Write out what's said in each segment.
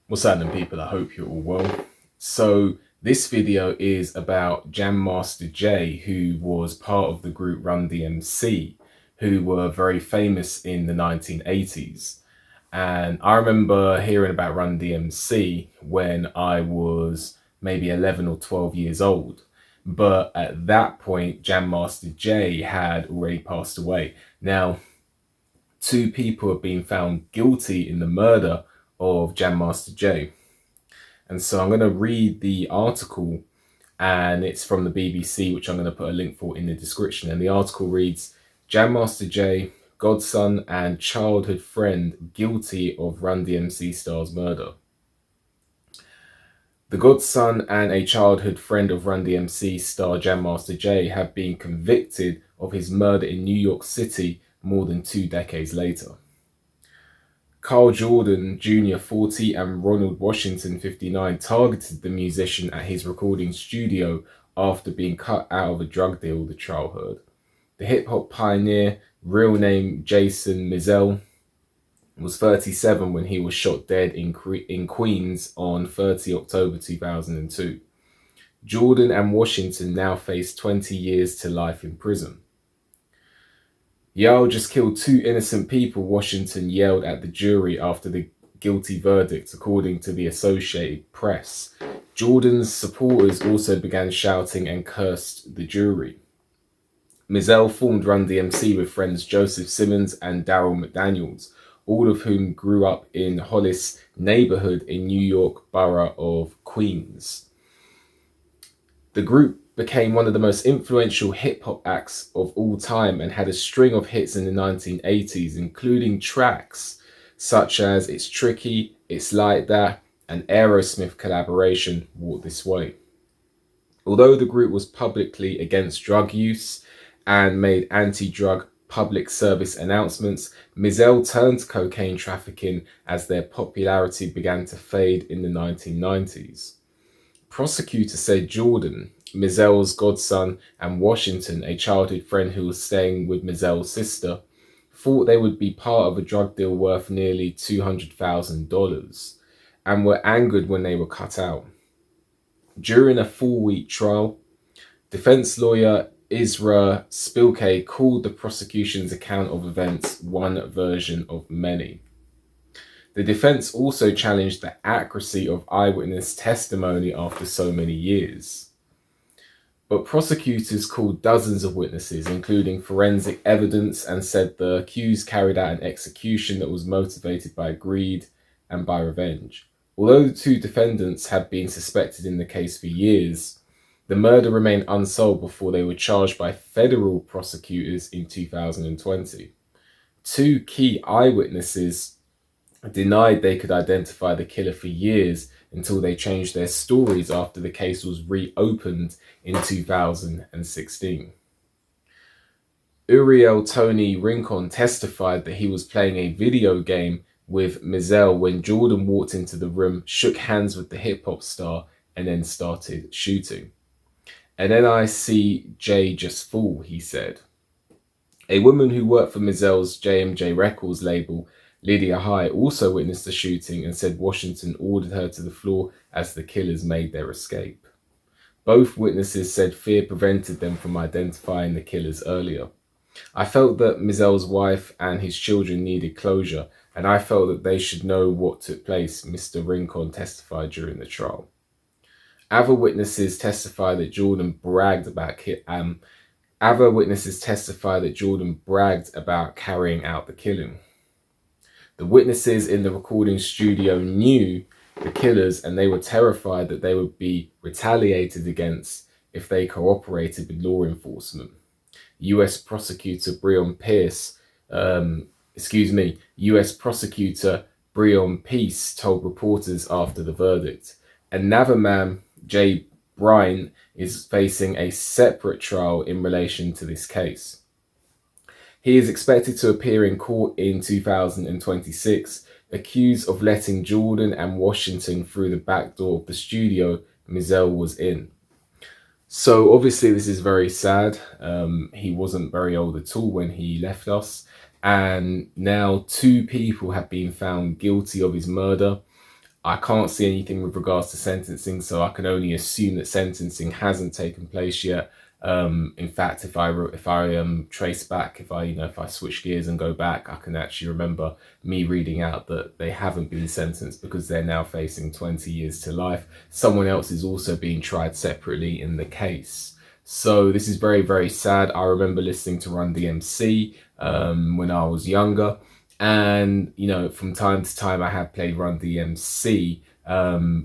What's happening, people? I hope you're all well. So this video is about Jam Master Jay, who was part of the group Run DMC, who were very famous in the 1980s. And I remember hearing about Run DMC when I was maybe 11 or 12 years old. But at that point, Jam Master Jay had already passed away. Now, two people have been found guilty in the murder of Jam Master Jay. And so I'm going to read the article, and it's from the BBC, which I'm going to put a link for in the description. And the article reads, Jam Master Jay, godson and childhood friend guilty of Run DMC star's murder. The godson and a childhood friend of Run DMC star Jam Master Jay have been convicted of his murder in New York City more than 2 decades later. Carl Jordan Jr. 40 and Ronald Washington 59 targeted the musician at his recording studio after being cut out of a drug deal, the trial heard. The hip-hop pioneer, real name Jason Mizell, was 37 when he was shot dead in Queens on 30 October 2002. Jordan and Washington now face 20 years to life in prison. Y'all just killed 2 innocent people, Washington yelled at the jury after the guilty verdict, according to the Associated Press. Jordan's supporters also began shouting and cursed the jury. Mizell formed Run DMC with friends Joseph Simmons and Daryl McDaniels, all of whom grew up in Hollis neighborhood in New York borough of Queens. The group became one of the most influential hip-hop acts of all time and had a string of hits in the 1980s, including tracks such as It's Tricky, It's Like That, and Aerosmith collaboration Walk This Way. Although the group was publicly against drug use and made anti-drug public service announcements, Mizell turned to cocaine trafficking as their popularity began to fade in the 1990s. Prosecutors said Jordan, Mizell's godson, and Washington, a childhood friend who was staying with Mizell's sister, thought they would be part of a drug deal worth nearly $200,000 and were angered when they were cut out. During a 4-week trial, defense lawyer Isra Spilkey called the prosecution's account of events one version of many. The defense also challenged the accuracy of eyewitness testimony after so many years. But prosecutors called dozens of witnesses, including forensic evidence, and said the accused carried out an execution that was motivated by greed and by revenge. Although the 2 defendants had been suspected in the case for years, the murder remained unsolved before they were charged by federal prosecutors in 2020. 2 key eyewitnesses denied they could identify the killer for years until they changed their stories after the case was reopened in 2016. Uriel Tony Rincon testified that he was playing a video game with Mizell when Jordan walked into the room, shook hands with the hip-hop star, and then started shooting. And then I see Jay just fall, he said. A woman who worked for Mizell's JMJ Records label, Lydia High, also witnessed the shooting and said Washington ordered her to the floor as the killers made their escape. Both witnesses said fear prevented them from identifying the killers earlier. I felt that Mizell's wife and his children needed closure, and I felt that they should know what took place, Mr. Rincon testified during the trial. Other witnesses testified that Jordan bragged about carrying out the killing. The witnesses in the recording studio knew the killers, and they were terrified that they would be retaliated against if they cooperated with law enforcement. U.S. Prosecutor Breon Peace told reporters after the verdict. Another man, Jay Bryant, is facing a separate trial in relation to this case. He is expected to appear in court in 2026, accused of letting Jordan and Washington through the back door of the studio Mizell was in. So obviously this is very sad. He wasn't very old at all when he left us. And now 2 people have been found guilty of his murder. I can't see anything with regards to sentencing, so I can only assume that sentencing hasn't taken place yet. In fact, if I trace back, if I switch gears and go back, I can actually remember me reading out that they haven't been sentenced because they're now facing 20 years to life. Someone else is also being tried separately in the case. So this is very, very sad. I remember listening to Run DMC when I was younger. And, from time to time, I have played Run DMC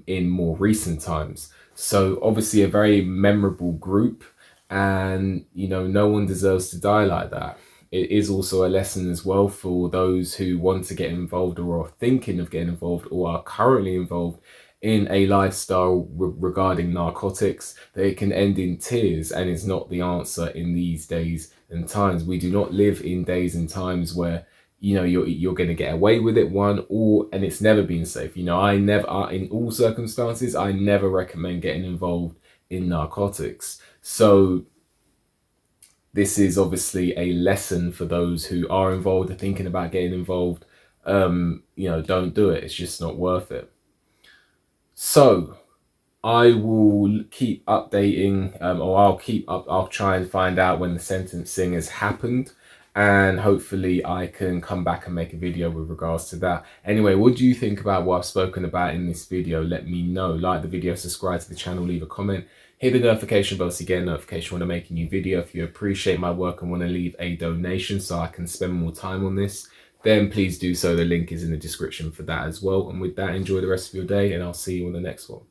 in more recent times. So obviously a very memorable group, and, no one deserves to die like that. It is also a lesson as well for those who want to get involved or are thinking of getting involved or are currently involved in a lifestyle regarding narcotics, that it can end in tears and is not the answer in these days and times. We do not live in days and times where you're going to get away with it, and it's never been safe. I never, in all circumstances, I never recommend getting involved in narcotics. So this is obviously a lesson for those who are involved or thinking about getting involved. Don't do it. It's just not worth it. So I will keep updating, or I'll try and find out when the sentencing has happened, and hopefully I can come back and make a video with regards to that. Anyway, what do you think about what I've spoken about in this video? Let me know. Like the video, subscribe to the channel, leave a comment, hit the notification bell so you get a notification when I make a new video. If you appreciate my work and want to leave a donation so I can spend more time on this, then please do so. The link is in the description for that as well. And with that, enjoy the rest of your day, and I'll see you on the next one.